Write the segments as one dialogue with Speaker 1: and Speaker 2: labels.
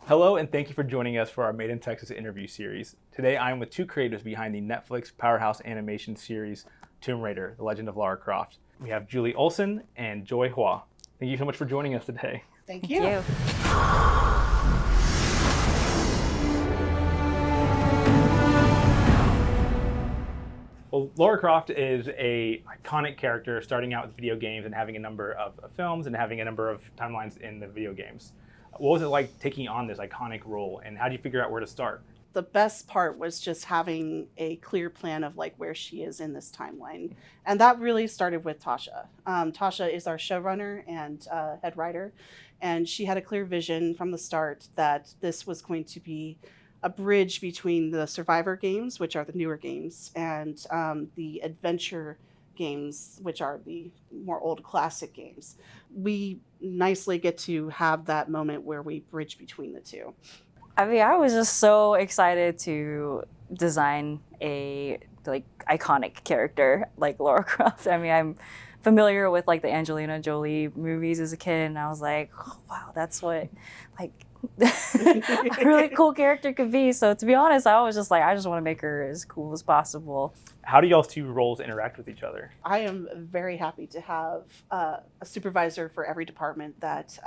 Speaker 1: Hello, and thank you for joining us for our Made in Texas interview series. Today, I am with two creators behind the Netflix Powerhouse Animation series, Tomb Raider, The Legend of Lara Croft. We have Julie Olson and Joy Hua. Thank you so much for joining us today.
Speaker 2: Thank you.
Speaker 1: Well, Lara Croft is an iconic character starting out with video games and having a number of films and having a number of timelines in the video games. What was it like taking on this iconic role, and how did you figure out where to start?
Speaker 2: The best part was just having a clear plan of like where she is in this timeline. And that really started with Tasha. Tasha is our showrunner and head writer. And she had a clear vision from the start that this was going to be a bridge between the Survivor games, which are the newer games, and the adventure games, which are the more old classic games. We nicely get to have that moment where we bridge between the two.
Speaker 3: I mean, I was just so excited to design a iconic character like Lara Croft. I mean, I'm familiar with like the Angelina Jolie movies as a kid, and I was like, oh, wow, that's what like a really cool character could be. So to be honest, I was just like, I just want to make her as cool as possible.
Speaker 1: How do y'all's two roles interact with each other?
Speaker 2: I am very happy to have a supervisor for every department that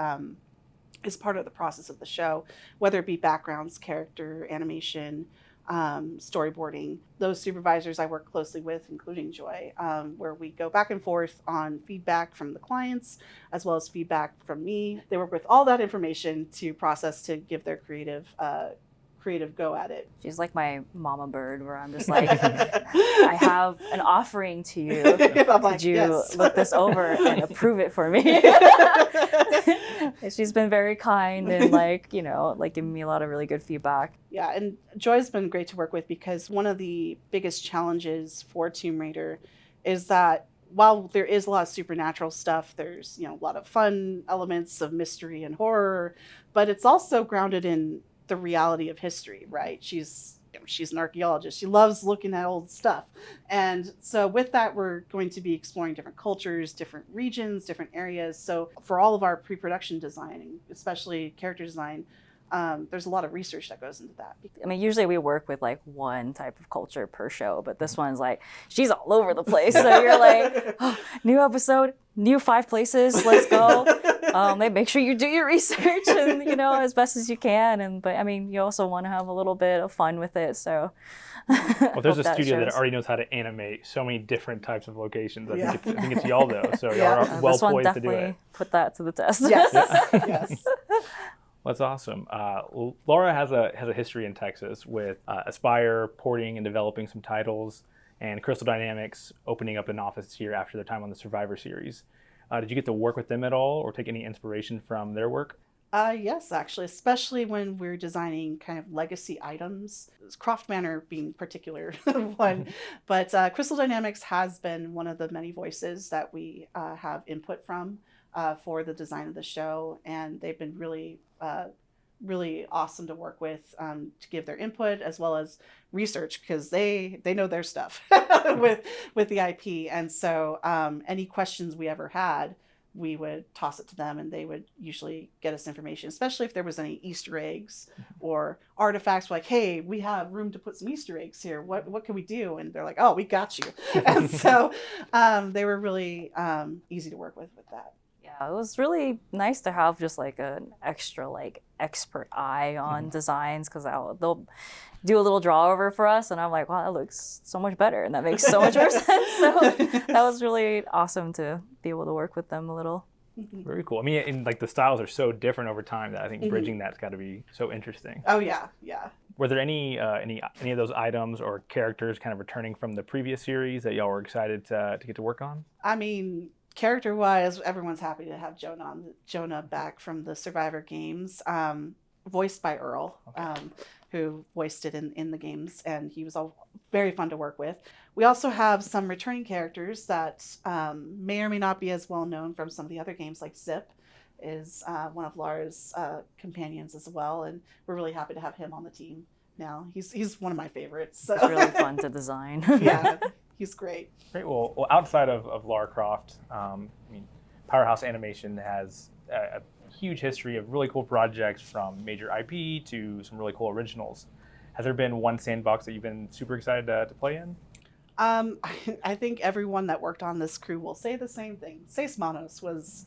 Speaker 2: is part of the process of the show, whether it be backgrounds, character, animation, storyboarding. Those supervisors I work closely with, including Joy, where we go back and forth on feedback from the clients, as well as feedback from me. They work with all that information to process to give their creative go at it.
Speaker 3: She's like my mama bird, where I'm just like, I have an offering to you. Could you look this over and approve it for me? She's been very kind and giving me a lot of really good feedback.
Speaker 2: Yeah, and Joy's been great to work with because one of the biggest challenges for Tomb Raider is that while there is a lot of supernatural stuff, there's a lot of fun elements of mystery and horror, but it's also grounded in the reality of history, right? She's an archaeologist. She loves looking at old stuff. And so with that, we're going to be exploring different cultures, different regions, different areas. So for all of our pre-production designing, especially character design, there's a lot of research that goes into that.
Speaker 3: I mean, usually we work with like one type of culture per show, but this one's like, she's all over the place. So you're like, oh, new episode, new 5 places, let's go. Make sure you do your research and, as best as you can. But I mean, you also want to have a little bit of fun with it. So
Speaker 1: well, there's a studio that already knows how to animate so many different types of locations. I think it's y'all though. So y'all are well poised to do it.
Speaker 3: Put that to the test.
Speaker 2: Yes. Yes.
Speaker 1: That's awesome. Lara has a history in Texas with Aspire porting and developing some titles, and Crystal Dynamics opening up an office here after their time on the Survivor series. Did you get to work with them at all or take any inspiration from their work?
Speaker 2: Yes, actually, especially when we're designing kind of legacy items. Croft Manor being particular one, but Crystal Dynamics has been one of the many voices that we have input from for the design of the show, and they've been really awesome to work with to give their input as well as research, because they know their stuff with the IP. And so any questions we ever had, we would toss it to them and they would usually get us information, especially if there was any Easter eggs or artifacts like, hey, we have room to put some Easter eggs here. What can we do? And they're like, oh, we got you. And so they were really easy to work with that.
Speaker 3: Yeah, it was really nice to have just like an extra expert eye on designs, because they'll do a little draw over for us and I'm like, wow, that looks so much better and that makes so much more sense. So that was really awesome to be able to work with them a little.
Speaker 1: Very cool. I mean, and the styles are so different over time that I think bridging that's got to be so interesting.
Speaker 2: Oh yeah.
Speaker 1: Were there any of those items or characters kind of returning from the previous series that y'all were excited to get to work on?
Speaker 2: I mean, character-wise, everyone's happy to have Jonah back from the Survivor games, voiced by Earl, who voiced it in the games, and he was all very fun to work with. We also have some returning characters that may or may not be as well known from some of the other games, like Zip is one of Lara's companions as well, and we're really happy to have him on the team now. He's one of my favorites. So.
Speaker 3: It's really fun to design.
Speaker 2: Yeah. He's great.
Speaker 1: Great. Well, outside of Lara Croft, Powerhouse Animation has a huge history of really cool projects from major IP to some really cool originals. Has there been one sandbox that you've been super excited to play in?
Speaker 2: I think everyone that worked on this crew will say the same thing. Seis Manos was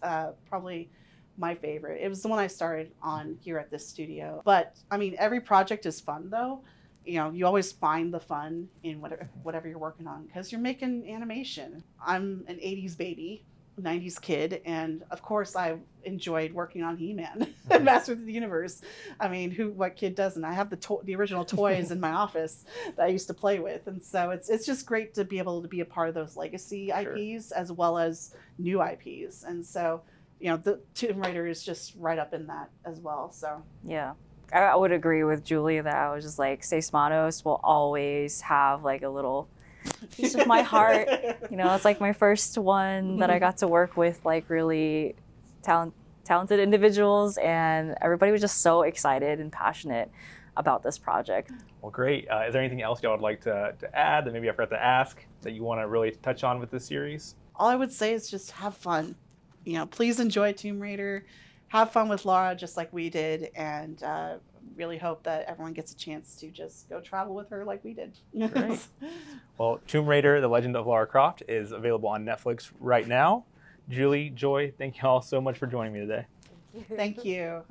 Speaker 2: probably my favorite. It was the one I started on here at this studio. But I mean, every project is fun though. You know, you always find the fun in whatever you're working on because you're making animation. I'm an 80s baby, 90s kid, and of course I enjoyed working on He-Man and Masters of the Universe. I mean, what kid doesn't? I have the original toys in my office that I used to play with, and so it's just great to be able to be a part of those legacy IPs as well as new IPs. And so, you know, the Tomb Raider is just right up in that as well. So
Speaker 3: Yeah. I would agree with Julie that I was just like, Seis Manos will always have like a little piece of my heart. You know, it's like my first one that I got to work with like really talented individuals, and everybody was just so excited and passionate about this project.
Speaker 1: Well, great. Is there anything else y'all would like to add that maybe I forgot to ask that you want to really touch on with this series?
Speaker 2: all I would say is just have fun. You know, please enjoy Tomb Raider. Have fun with Lara just like we did, and really hope that everyone gets a chance to just go travel with her like we did.
Speaker 1: Great. Well, Tomb Raider, The Legend of Lara Croft is available on Netflix right now. Julie, Joy, thank you all so much for joining me today.
Speaker 2: Thank you.